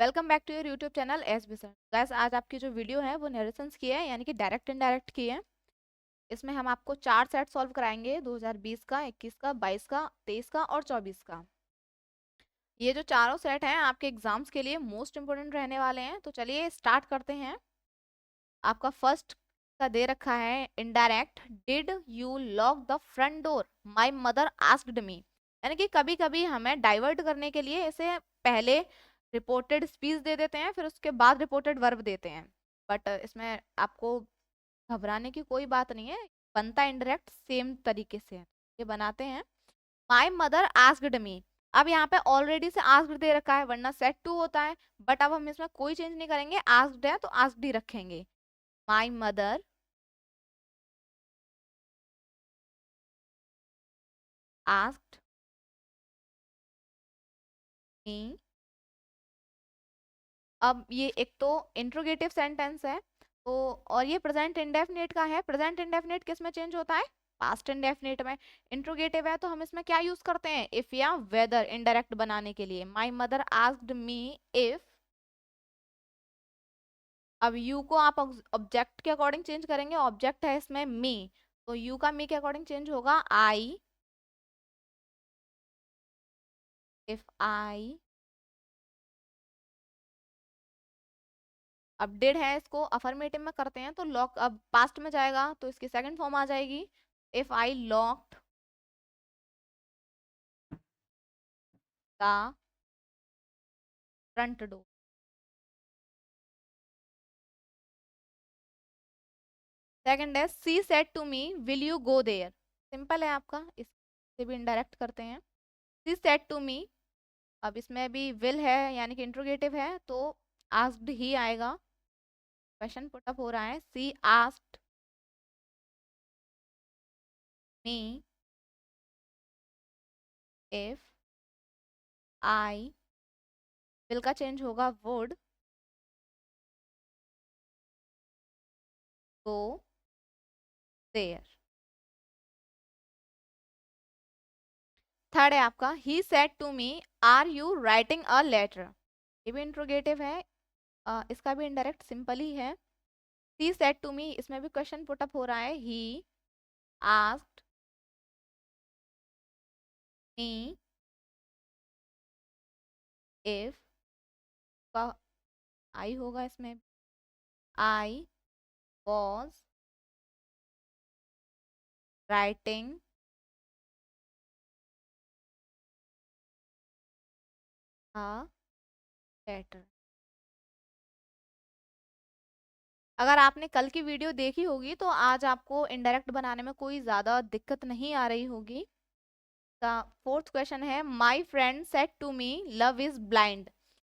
Welcome back to your YouTube channel S B sir. Guys आज आपकी जो video है वो नरेशंस की है, यानी कि डायरेक्ट इनडायरेक्ट की है। इसमें हम आपको 4 सेट सॉल्व कराएंगे, 2020 का, 21 का, 22 का, 23 का और 24 का। ये जो चारों सेट हैं आपके एग्जाम्स के लिए मोस्ट इंपोर्टेंट रहने वाले हैं। तो चलिए स्टार्ट करते हैं। आपका फर्स्ट का दे रखा है indirect. Did you lock the front door, my mother asked me. यानी कि कभी कभी हमें डाइवर्ट करने के लिए इसे पहले रिपोर्टेड स्पीच दे देते हैं, फिर उसके बाद रिपोर्टेड वर्ब देते हैं। बट इसमें आपको घबराने की कोई बात नहीं है, बनता इनडायरेक्ट सेम तरीके से है। ये बनाते हैं। My mother asked me. अब यहाँ पे ऑलरेडी से आस्क्ड दे रखा है, वरना सेट टू होता है। बट अब हम इसमें कोई चेंज नहीं करेंगे, आस्क्ड है तो आस्क्ड ही रखेंगे। My mother asked me। अब ये एक तो इंट्रोगेटिव सेंटेंस है, तो और ये प्रेजेंट इंडेफिनिट का है। प्रेजेंट इंडेफिनिट किस में चेंज होता है? पास्ट इंडेफिनिट में। इंट्रोगेटिव है तो हम इसमें क्या यूज करते हैं? इफ या वेदर, इनडायरेक्ट बनाने के लिए। My mother asked me if. अब यू को आप ऑब्जेक्ट के अकॉर्डिंग चेंज करेंगे, ऑब्जेक्ट है इसमें मी, तो यू का मी के अकॉर्डिंग चेंज होगा आई। If I. अब डिड है, इसको अफर्मेटिव में करते हैं तो लॉक, अब पास्ट में जाएगा तो इसकी सेकंड फॉर्म आ जाएगी। If I locked the front door. Second है she said to me will you go there. Simple है आपका, इससे भी इनडायरेक्ट करते हैं। She said to me. अब इसमें भी विल है, यानी कि इंट्रोगेटिव है, तो आस्क्ड ही आएगा। क्वेश्चन पुट अप हो रहा है। She asked me if I. Will का चेंज होगा वुड गो देयर। थर्ड है आपका he said to me are you writing a letter. ये भी इंट्रोगेटिव है, इसका भी इनडायरेक्ट सिंपल ही है। ही सेड टू मी, इसमें भी क्वेश्चन पुट अप हो रहा है। ही आस्क्ड मी इफ का आई होगा इसमें, I was writing a letter. अगर आपने कल की वीडियो देखी होगी तो आज आपको इनडायरेक्ट बनाने में कोई ज्यादा दिक्कत नहीं आ रही होगी। फोर्थ क्वेश्चन है my friend said to me love is blind.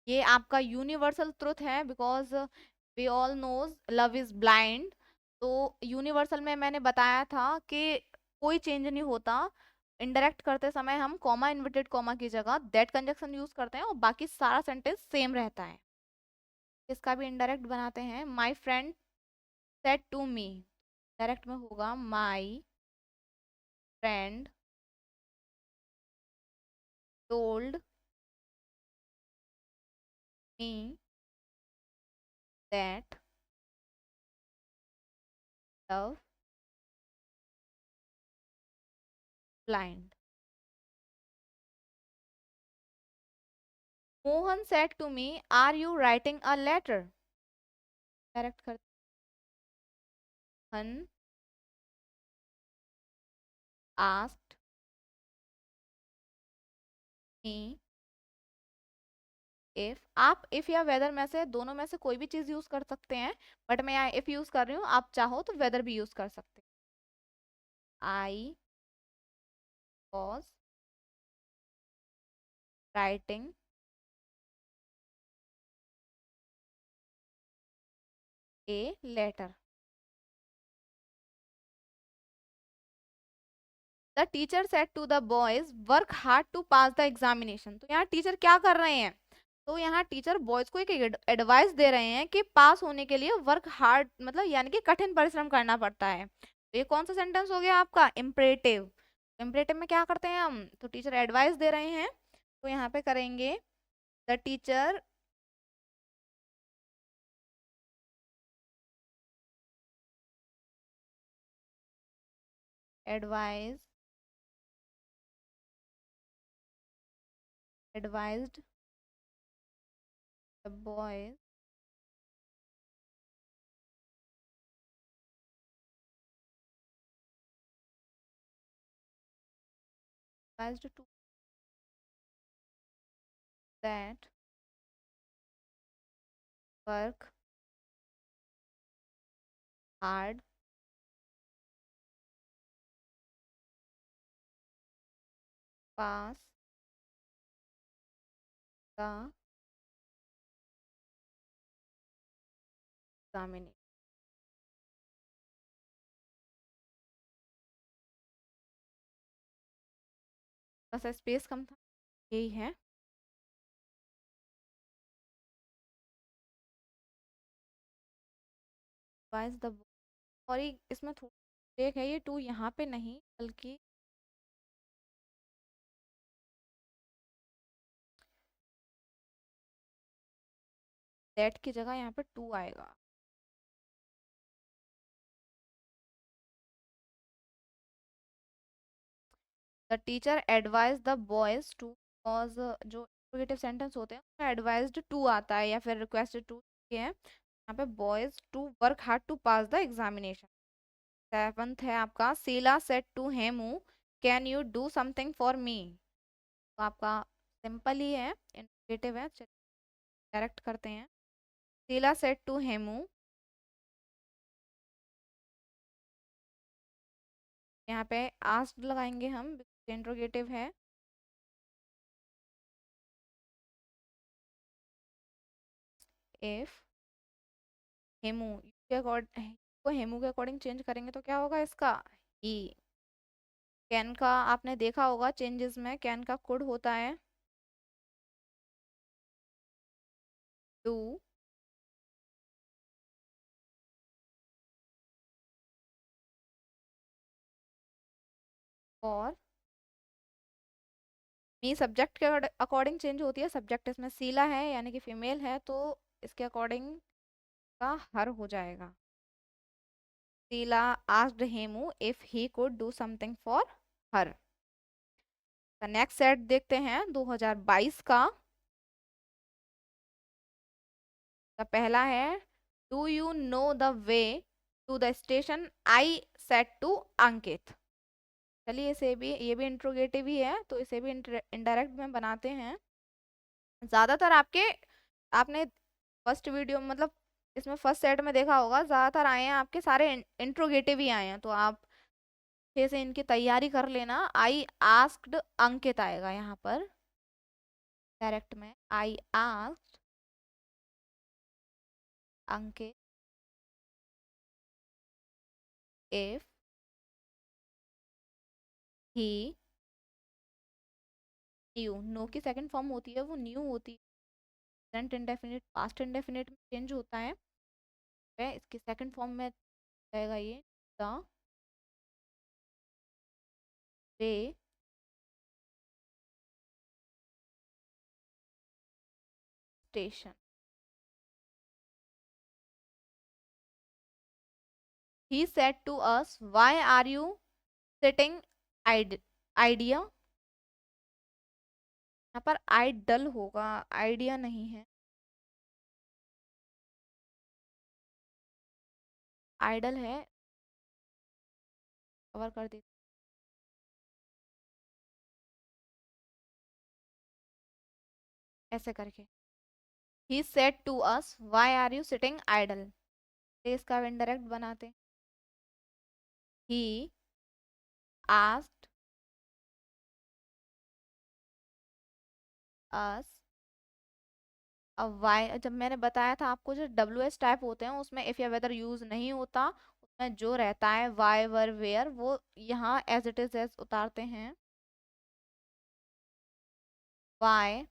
ये आपका यूनिवर्सल ट्रुथ है, because we all knows love is blind. तो यूनिवर्सल में मैंने बताया था कि कोई चेंज नहीं होता। इंडायरेक्ट करते समय हम कॉमा, इन्वर्टेड कॉमा की जगह दैट कंजक्शन यूज करते हैं और बाकी सारा सेंटेंस सेम रहता है। इसका भी इंडायरेक्ट बनाते हैं। My friend said to me, direct में होगा my friend told me that love blind. Mohan said to me are you writing a letter. Direct करते हन आस्क्ड मी इफ। आप इफ या वेदर में से, दोनों में से कोई भी चीज यूज कर सकते हैं, बट मैं यहाँ इफ यूज कर रही हूँ, आप चाहो तो वेदर भी यूज कर सकते हैं। I was writing a letter. The teacher said to the boys work hard to pass the examination. तो यहाँ टीचर क्या कर रहे हैं? तो यहाँ टीचर बॉयज को एक एडवाइस दे रहे हैं कि पास होने के लिए वर्क हार्ड, मतलब यानी कि कठिन परिश्रम करना पड़ता है। तो ये कौन सा सेंटेंस हो गया आपका? इम्परेटिव। इम्परेटिव में क्या करते हैं हम? तो टीचर एडवाइस दे रहे हैं, तो यहाँ पे करेंगे the teacher advise advised the boys advised to that work hard pass the examination. बस स्पेस कम था, यही है। एडवाइज द, और इसमें थोड़ा ब्रेक है, ये टू यहाँ पे नहीं बल्कि दैट की जगह यहाँ पे टू आएगा। The teacher advise the boys to, cause जो इंट्रोगेटिव सेंटेंस होते हैं उसमें एडवाइज्ड टू आता है या फिर रिक्वेस्टेड टू है, यहाँ पे boys to work hard to pass the examination. Seventh है आपका, Sheela said to Hemu can you do something for me. तो आपका सिंपल ही है, इंट्रोगेटिव है, डायरेक्ट करते हैं। शीला सेड टू हेमू, यहाँ पे आस्क्ड लगाएंगे हम, इंट्रोगेटिव है। इफ हेमू के अकॉर्डिंग, को हेमू के अकॉर्डिंग चेंज करेंगे तो क्या होगा इसका, ही। कैन का आपने देखा होगा चेंजेस में, कैन का कुड होता है डू, और मी सब्जेक्ट के अकॉर्डिंग चेंज होती है। सब्जेक्ट इसमें शीला है यानी कि फीमेल है, तो इसके अकॉर्डिंग का हर हो जाएगा। Sheela asked Hemu if he could do something for her. Next set देखते हैं 2022 का। पहला है, do you know the way to the station, I said to Ankit. चलिए इसे भी, ये भी इंट्रोगेटिव ही है तो इसे भी इनडायरेक्ट में बनाते हैं। ज्यादातर आपके, आपने फर्स्ट वीडियो मतलब इसमें फर्स्ट सेट में देखा होगा, ज्यादातर आए हैं आपके सारे इंट्रोगेटिव ही आए हैं, तो आप अच्छे से इनकी तैयारी कर लेना। आई आस्क्ड अंकित आएगा यहाँ पर डायरेक्ट में, I asked Ankit if he knew. Know की सेकंड फॉर्म होती है वो न्यू होती है, प्रेजेंट इंडेफिनिट पास्ट इंडेफिनिट में चेंज होता है। वह इसकी सेकंड फॉर्म में जाएगा ये, the way station. He said to us why are you sitting idea, यहाँ पर आइडल होगा, आइडिया नहीं है, आइडल है, कवर कर देते ऐसे करके। He said to us why are you sitting idle, इसका इनडायरेक्ट बनाते। ही आस्क्ड अस, अब वाई जब मैंने बताया था आपको, जो डब्ल्यू एस टाइप होते हैं उसमें इफ या वेदर यूज नहीं होता, उसमें जो रहता है वाई वर वेयर, वो यहाँ एज इट इज एज उतारते हैं। वाई,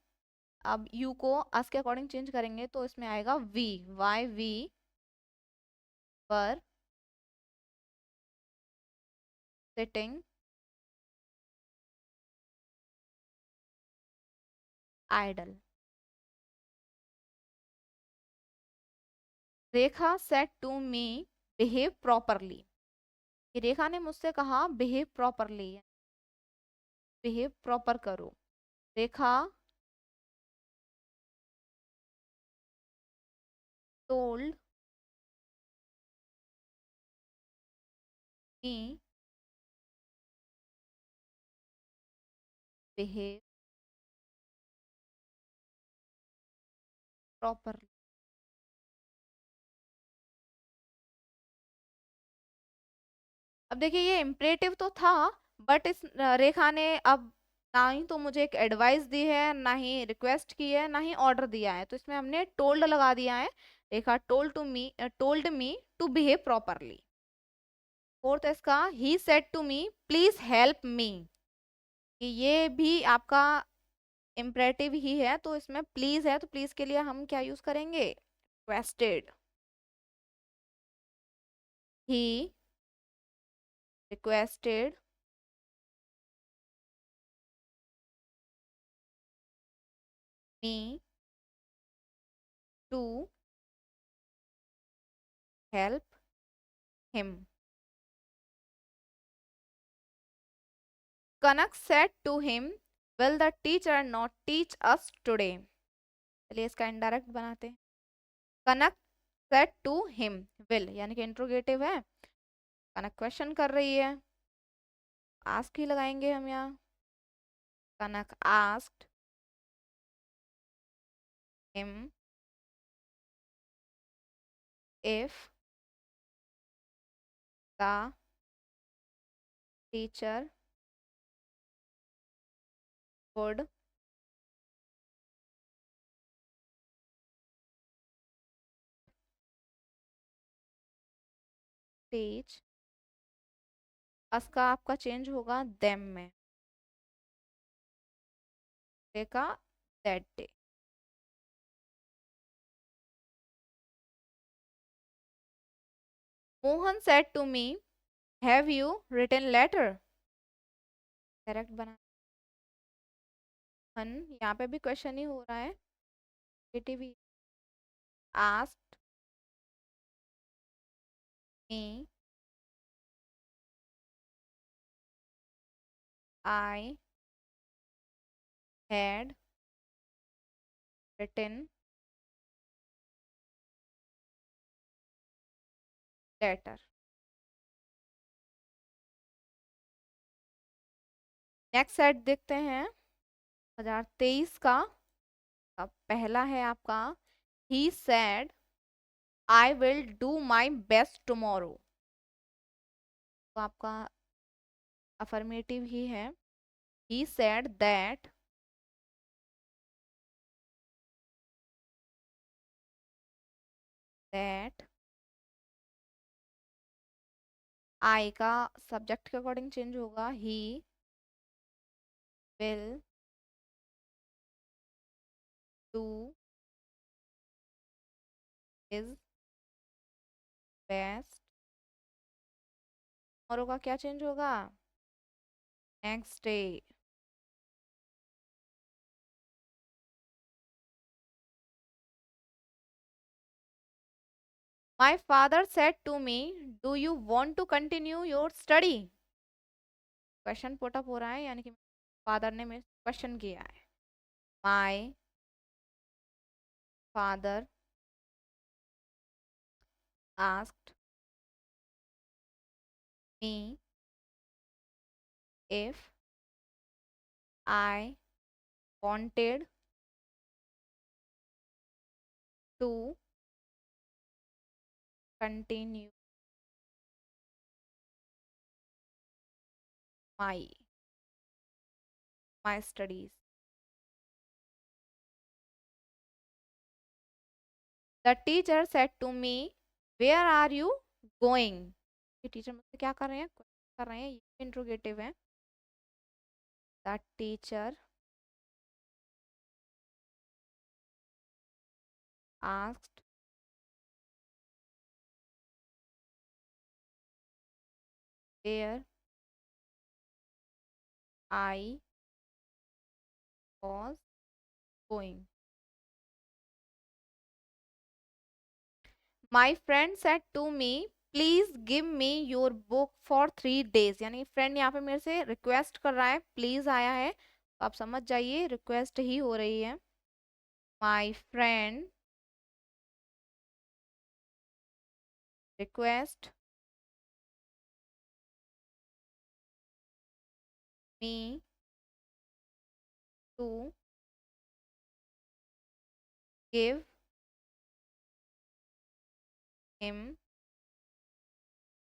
अब यू को अस के अकॉर्डिंग चेंज करेंगे तो इसमें आएगा we, why we were sitting idle. Rekha said to me behave properly, कि रेखा ने मुझसे कहा बिहेव प्रॉपरली, बिहेव प्रॉपर करो। रेखा टोल्ड मी बिहेव प्रॉपरली। अब देखिए ये इम्परेटिव तो था, बट इस रेखा ने अब ना ही तो मुझे एक एडवाइस दी है, ना ही रिक्वेस्ट की है, ना ही ऑर्डर दिया है, तो इसमें हमने टोल्ड लगा दिया है। Rekha told me to behave properly. Fourth इसका he said to me please help me, कि ये भी आपका इम्परेटिव ही है, तो इसमें प्लीज है, तो प्लीज के लिए हम क्या यूज करेंगे, requested. He requested me to help him. Kanak said to him, will the teacher not teach us today? चलिए इसका इनडायरेक्ट बनाते हैं। कनक said to him, will यानी कि इंट्रोगेटिव है, कनक क्वेश्चन कर रही है, आस्क ही लगाएंगे हम यहाँ। कनक asked him if the teacher would teach। us का आपका चेंज होगा them में, देखा that day। Mohan said to me, have you written letter? Direct बना, यहाँ पे भी क्वेश्चन ही हो रहा है, negative he. asked me, I had written letter। Next set देखते हैं 2023 का। अब पहला है आपका he said I will do my best tomorrow, तो आपका अफर्मेटिव ही है। he said that I का सब्जेक्ट के अकॉर्डिंग चेंज होगा, he will do his best। tomorrow का क्या चेंज होगा, next day. My father said to me, do you want to continue your study? Question put up हो रहा है, यानी कि फादर ने मेरे क्वेश्चन किया है। My father asked me if I wanted to continue my my studies। The teacher said to me, where are you going? ये टीचर मुझसे क्या कर रहे हैं, कर रहे हैं, ये इंट्रोगेटिव है। The teacher asked where I was going। My friend said to me, please give me your book for 3 days, यानी फ्रेंड यहाँ पे मेरे से रिक्वेस्ट कर रहा है, प्लीज आया है तो आप समझ जाइए रिक्वेस्ट ही हो रही है। My friend request me to give him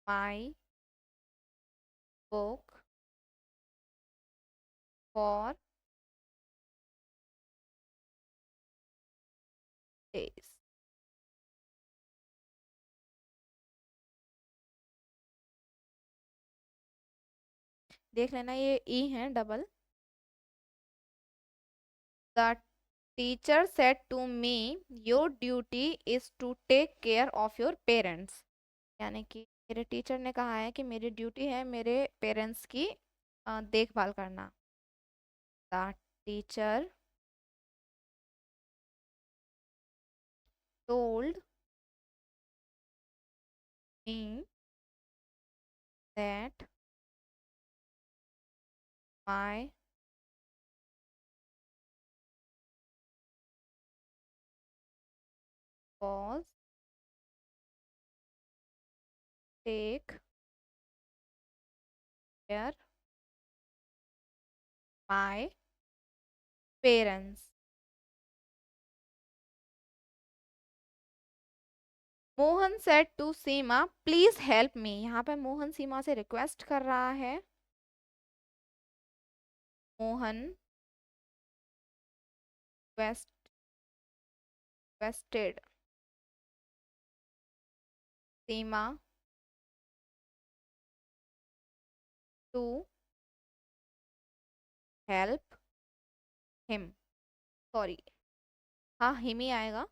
my book for days. देख लेना ये ई है double. The teacher said to me your duty is to take care of your parents, यानी कि मेरे टीचर ने कहा है कि मेरी ड्यूटी है मेरे पेरेंट्स की देखभाल करना। The teacher told me that my was take care my parents। Mohan said to Seema please help me, यहाँ पे मोहन सीमा से रिक्वेस्ट कर रहा है। Mohan west wasted Seema to help him, sorry हाँ हिम ही आएगा,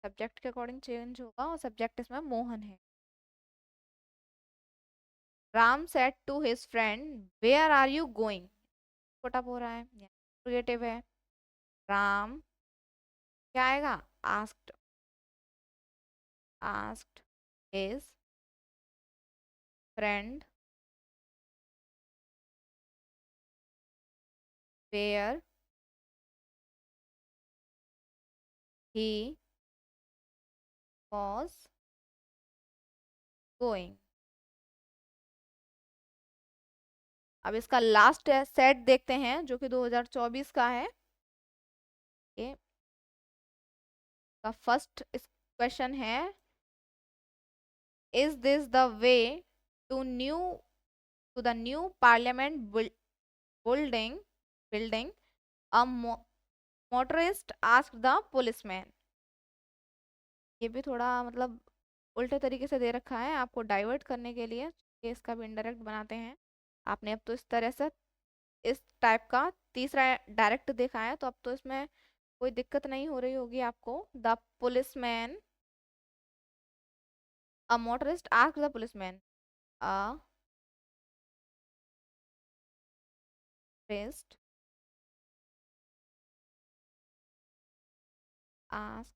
सब्जेक्ट के अकॉर्डिंग चेंज होगा और सब्जेक्ट इसमें मोहन है। Ram said to his friend where are you going, छोटा हो रहा है इंट्रोगेटिव है। राम क्या आएगा, asked asked his friend where he was going. अब इसका लास्ट सेट देखते हैं जो कि 2024 का है। ये का फर्स्ट क्वेश्चन है, is this the way to to the new parliament building building a motorist asked the policeman. ये भी थोड़ा मतलब उल्टे तरीके से दे रखा है आपको डाइवर्ट करने के लिए, कि इसका भी इनडायरेक्ट बनाते हैं। आपने अब तो इस तरह से इस टाइप का तीसरा डायरेक्ट देखा है, तो अब तो इसमें कोई दिक्कत नहीं हो रही होगी आपको। The policeman a motorist ask the policeman a motorist ask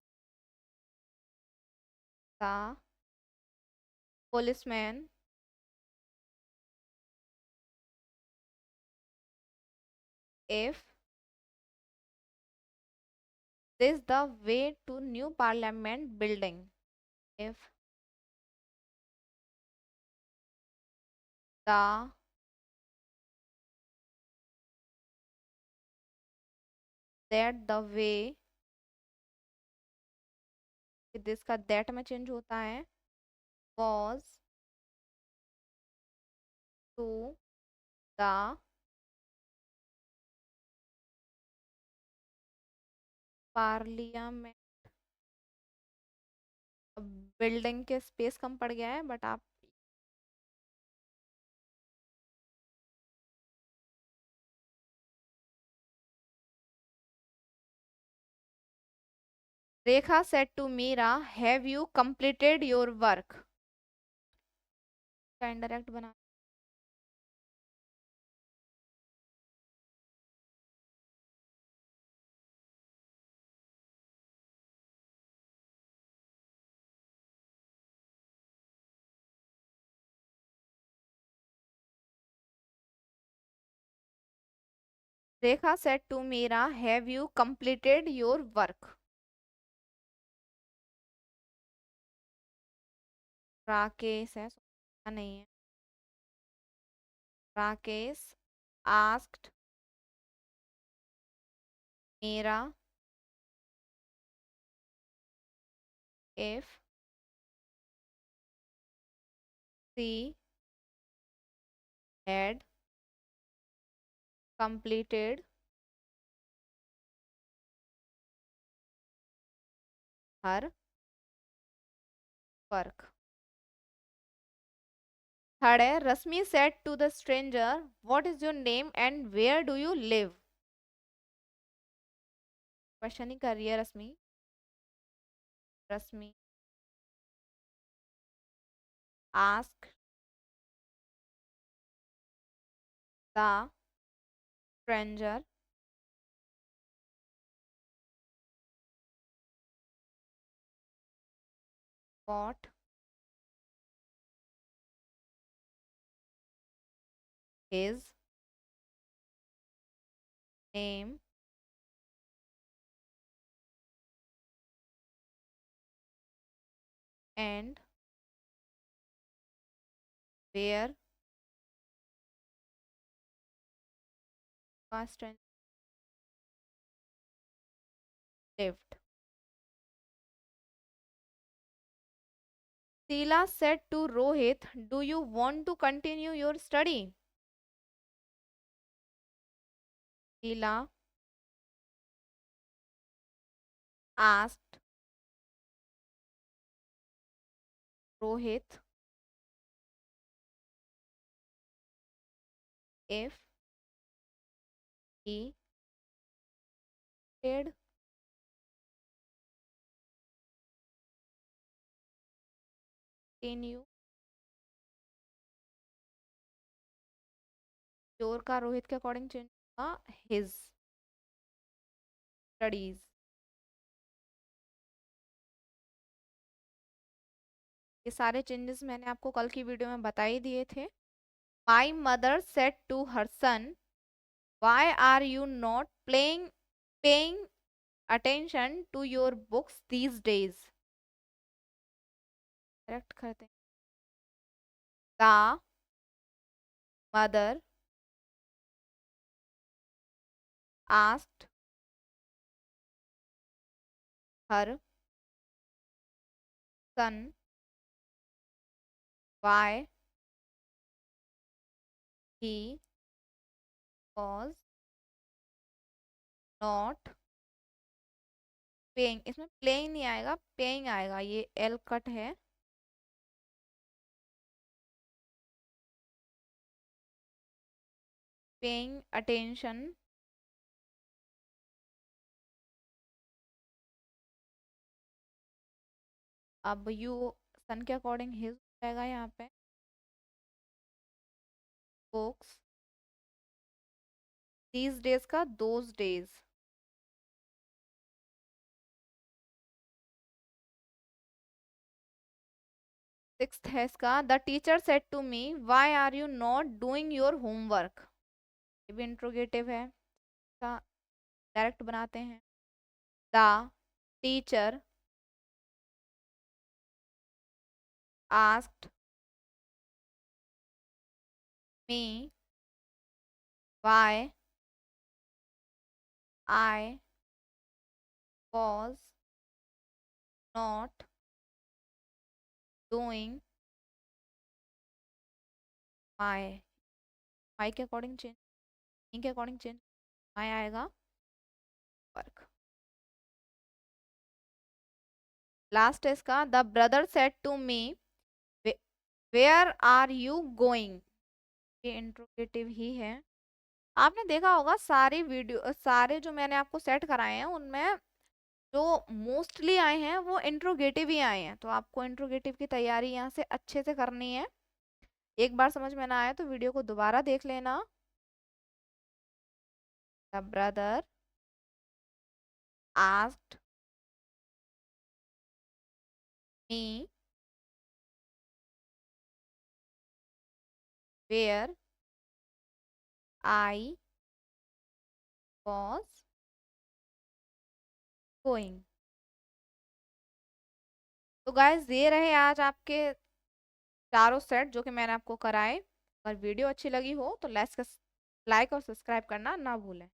the policeman if this the way to new parliament building, if the that the way, this का दैट में चेंज होता है, was to the parliament, building के space कम पड़ गया है but आप Rekha said to Meera have you completed your work, का इंडायरेक्ट बना Rekha said to Meera, have you completed your work? Rakesh है, नहीं है। Rakesh asked Meera if she had completed her work. Third है, Rashmi said to the stranger, what is your name and where do you live? Question ही कर रही है Rashmi. Rashmi ask the stranger what his name and where the stranger lived. Sheila said to Rohit, do you want to continue your study? Sheila asked Rohit if he did continue your का रोहित के according change होगा his studies. ये सारे changes मैंने आपको कल की video में बता ही दिए थे। My mother said to her son, why are you not playing paying attention to your books these days? Correct करते हैं। The mother asked her son why he was not paying. इसमें प्लेइंग नहीं आएगा, पेइंग आएगा, ये L cut है। Paying attention अब you son के अकॉर्डिंग हिज रहेगा यहाँ पे। बुक्स दीज डेज का दोज डेज। सिक्स्थ है इसका, the teacher said to me, why are you not doing your homework? ये भी इंट्रोगेटिव है, इसका डायरेक्ट बनाते हैं। The teacher asked me why I was not doing my. My के अकॉर्डिंग चेंज, के अकॉर्डिंग चेंज, माई आएगा वर्क। लास्ट है इसका, the brother said to me, where are you going? ये इंट्रोगेटिव ही है। आपने देखा होगा सारी वीडियो, सारे जो मैंने आपको सेट कराए हैं उनमें जो मोस्टली आए हैं वो इंट्रोगेटिव ही आए हैं, तो आपको इंट्रोगेटिव की तैयारी यहाँ से अच्छे से करनी है। एक बार समझ में ना आया तो वीडियो को दोबारा देख लेना। The brother asked me where I was going। तो गाइस ये रहे आज आपके चारों सेट जो कि मैंने आपको कराए। अगर वीडियो अच्छी लगी हो तो लाइक और सब्सक्राइब करना ना भूलें।